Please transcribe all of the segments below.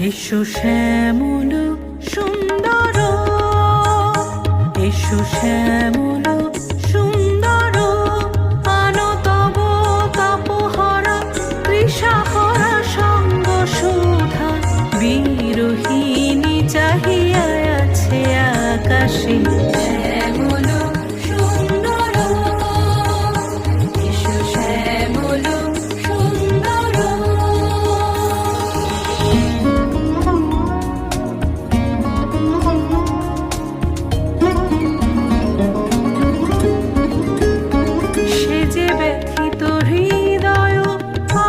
এসো শ্যামল সুন্দর, এসো শ্যামল সুন্দর, আনো তব তাপহরা তৃষাহরা সঙ্গ সুধা। বিরোহিণী চাহিয়া আছে আকাশে, শ্যামল সুন্দর, এসো শ্যামল সুন্দর। সে যে ব্যথিত হৃদয়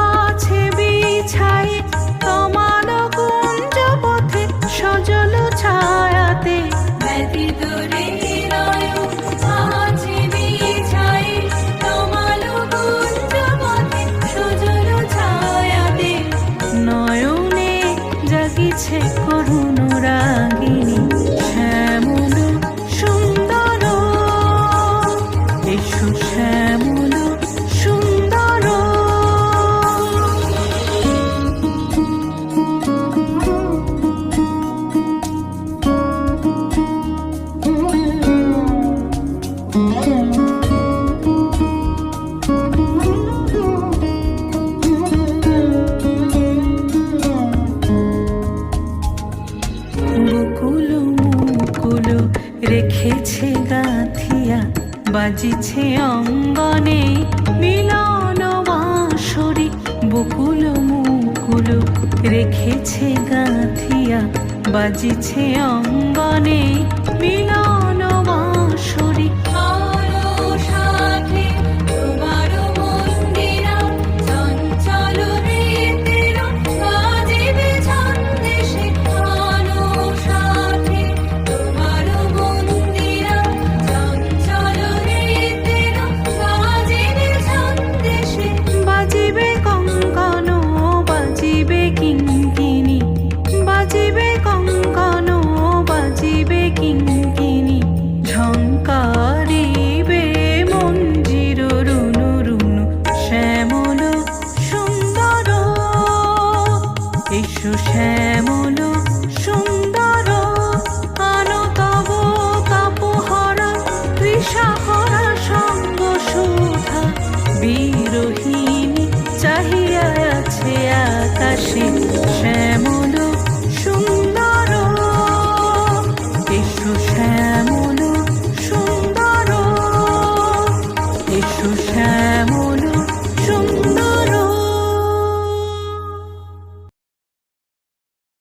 আছে বিছাই তমাল কুঞ্জ পথে সজল ছায়াতে। ব্যথিত হৃদয় আছে বিছাই তমাল কুঞ্জ পথে সজল ছায়াতে। নয়নে জাগিছে করুণ রাগিনী, শ্যামল সুন্দর, এসো শ্যামল সুন্দর। বকুল মুকুল রেখেছে গাঁথিয়া, বাজিছে অঙ্গনে মিলন বাঁশরি। বকুল মুকুল রেখেছে গাঁথিয়া, বাজিছে অঙ্গনে মিলন বাঁশরি। বাজিবে কঙ্কণ, বাজিবে কিঙ্কিণী, বাজিবে কঙ্কণ, বাজিবে কিঙ্কিণী। ঝঙ্কারিবে মঞ্জির রুনু রুনু, শ্যামল সুন্দর, এসো শ্যামল সুন্দর, আনো তব তাপহরা তৃষাহরা সঙ্গ সুধা। বিরোহিণী চাহিয়া আছে আকাশে,